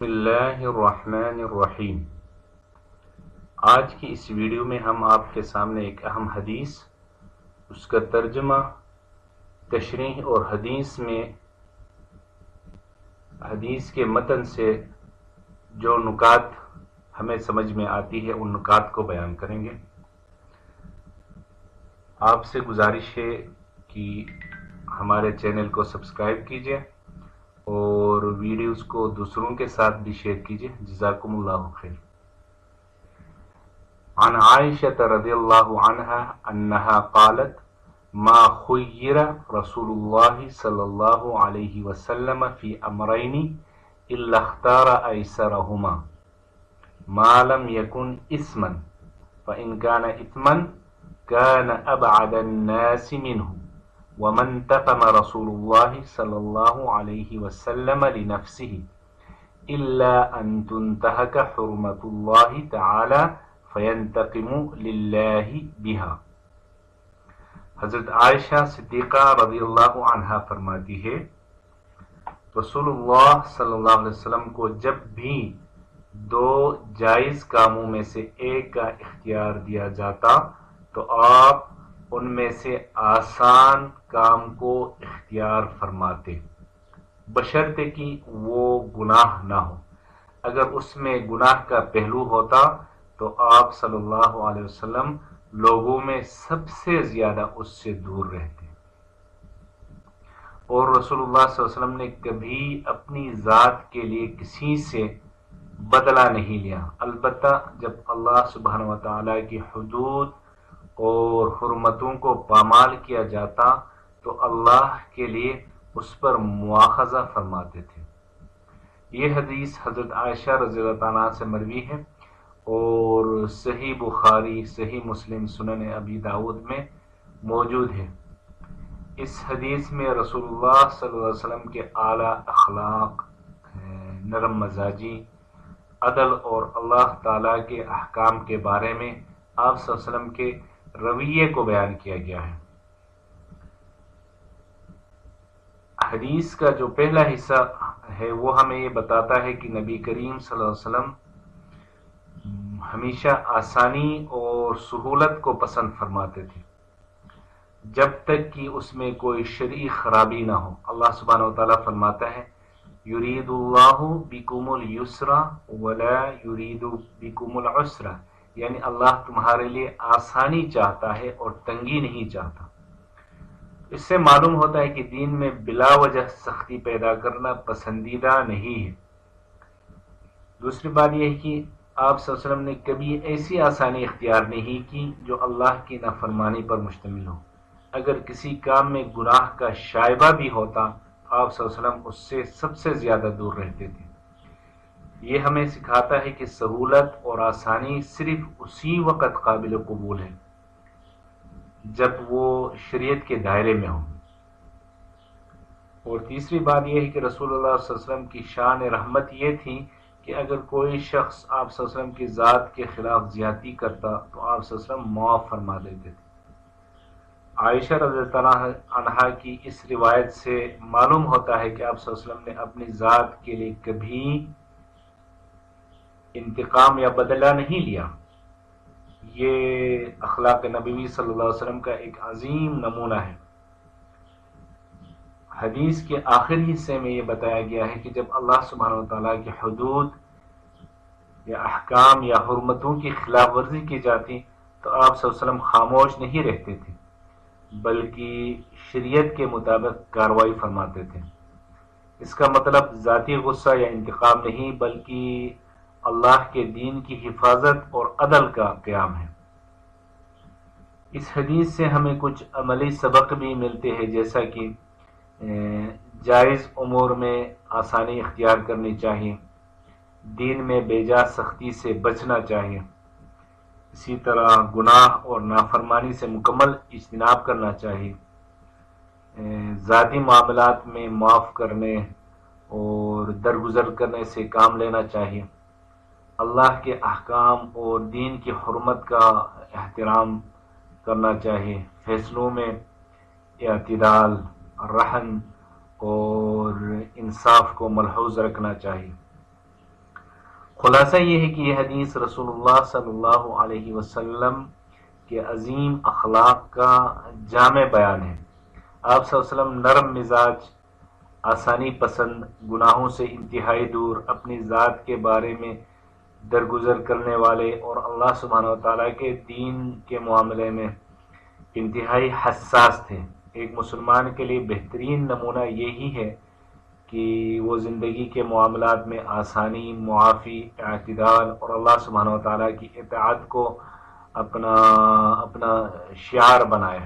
بسم اللہ الرحمن الرحیم۔ آج کی اس ویڈیو میں ہم آپ کے سامنے ایک اہم حدیث، اس کا ترجمہ، تشریح اور حدیث کے متن سے جو نکات ہمیں سمجھ میں آتی ہے ان نکات کو بیان کریں گے۔ آپ سے گزارش ہے کہ ہمارے چینل کو سبسکرائب کیجیے اور ویڈیوز کو دوسروں کے ساتھ بھی شیئر کیجیے۔ جزاکم اللہ خیر۔ عن عائشة رضی اللہ عنہا انہا قالت ما خیر رسول اللہ صلی اللہ علیہ وسلم فی امرین الا اختار ایسرہما ما لم یکن اسما فإن كان اثما كان ابعد الناس منه ومن تقم رسول الله صلى الله عليه وسلم لنفسه إلا أن تنتهك حرمة الله تعالى فينتقم لله بها۔ حضرت عائشہ صدیقہ رضی اللہ عنہا فرماتی ہے، رسول اللہ صلی اللہ علیہ وسلم کو جب بھی دو جائز کاموں میں سے ایک کا اختیار دیا جاتا تو آپ ان میں سے آسان کام کو اختیار فرماتے، بشرطے کہ وہ گناہ نہ ہو۔ اگر اس میں گناہ کا پہلو ہوتا تو آپ صلی اللہ علیہ وسلم لوگوں میں سب سے زیادہ اس سے دور رہتے، اور رسول اللہ صلی اللہ علیہ وسلم نے کبھی اپنی ذات کے لیے کسی سے بدلہ نہیں لیا، البتہ جب اللہ سبحانہ و تعالیٰ کی حدود اور حرمتوں کو پامال کیا جاتا تو اللہ کے لیے اس پر مواخذہ فرماتے تھے۔ یہ حدیث حضرت عائشہ رضی اللہ عنہا سے مروی ہے اور صحیح بخاری، صحیح مسلم، سنن ابی داود میں موجود ہے۔ اس حدیث میں رسول اللہ صلی اللہ علیہ وسلم کے اعلیٰ اخلاق، نرم مزاجی، عدل اور اللہ تعالیٰ کے احکام کے بارے میں آپ صلی اللہ علیہ وسلم کے رویے کو بیان کیا گیا ہے۔ حدیث کا جو پہلا حصہ ہے وہ ہمیں یہ بتاتا ہے کہ نبی کریم صلی اللہ علیہ وسلم ہمیشہ آسانی اور سہولت کو پسند فرماتے تھے جب تک کہ اس میں کوئی شرعی خرابی نہ ہو۔ اللہ سبحانہ و تعالیٰ فرماتا ہے یرید اللہ بکم الیسر ولا یرید بکم العسر، یعنی اللہ تمہارے لیے آسانی چاہتا ہے اور تنگی نہیں چاہتا۔ اس سے معلوم ہوتا ہے کہ دین میں بلا وجہ سختی پیدا کرنا پسندیدہ نہیں ہے۔ دوسری بات یہ ہے کہ آپ صلی اللہ علیہ وسلم نے کبھی ایسی آسانی اختیار نہیں کی جو اللہ کی نافرمانی پر مشتمل ہو۔ اگر کسی کام میں گناہ کا شائبہ بھی ہوتا تو آپ صلی اللہ علیہ وسلم اس سے سب سے زیادہ دور رہتے تھے۔ یہ ہمیں سکھاتا ہے کہ سہولت اور آسانی صرف اسی وقت قابل قبول ہے جب وہ شریعت کے دائرے میں ہو۔ اور تیسری بات یہ ہے کہ رسول اللہ صلی اللہ علیہ وسلم کی شان رحمت یہ تھی کہ اگر کوئی شخص آپ صلی اللہ علیہ وسلم کی ذات کے خلاف زیادتی کرتا تو آپ صلی اللہ علیہ وسلم معاف فرما دیتے تھے۔ عائشہ رضی اللہ عنہا کی اس روایت سے معلوم ہوتا ہے کہ آپ صلی اللہ علیہ وسلم نے اپنی ذات کے لیے کبھی انتقام یا بدلہ نہیں لیا۔ یہ اخلاق نبوی صلی اللہ علیہ وسلم کا ایک عظیم نمونہ ہے۔ حدیث کے آخری حصے میں یہ بتایا گیا ہے کہ جب اللہ سبحانہ و تعالیٰ کی حدود یا احکام یا حرمتوں کی خلاف ورزی کی جاتی تو آپ صلی اللہ علیہ وسلم خاموش نہیں رہتے تھے بلکہ شریعت کے مطابق کارروائی فرماتے تھے۔ اس کا مطلب ذاتی غصہ یا انتقام نہیں بلکہ اللہ کے دین کی حفاظت اور عدل کا قیام ہے۔ اس حدیث سے ہمیں کچھ عملی سبق بھی ملتے ہیں، جیسا کہ جائز امور میں آسانی اختیار کرنی چاہیے، دین میں بے جا سختی سے بچنا چاہیے، اسی طرح گناہ اور نافرمانی سے مکمل اجتناب کرنا چاہیے، ذاتی معاملات میں معاف کرنے اور درگزر کرنے سے کام لینا چاہیے، اللہ کے احکام اور دین کی حرمت کا احترام کرنا چاہیے، فیصلوں میں اعتدال، رحم اور انصاف کو ملحوظ رکھنا چاہیے۔ خلاصہ یہ ہے کہ یہ حدیث رسول اللہ صلی اللہ علیہ وسلم کے عظیم اخلاق کا جامع بیان ہے۔ آپ صلی اللہ علیہ وسلم نرم مزاج، آسانی پسند، گناہوں سے انتہائی دور، اپنی ذات کے بارے میں درگزر کرنے والے اور اللہ سبحانہ و تعالیٰ کے دین کے معاملے میں انتہائی حساس تھے۔ ایک مسلمان کے لیے بہترین نمونہ یہی ہے کہ وہ زندگی کے معاملات میں آسانی، معافی، اعتدال اور اللہ سبحانہ و تعالیٰ کی اطاعت کو اپنا شعار بنائے۔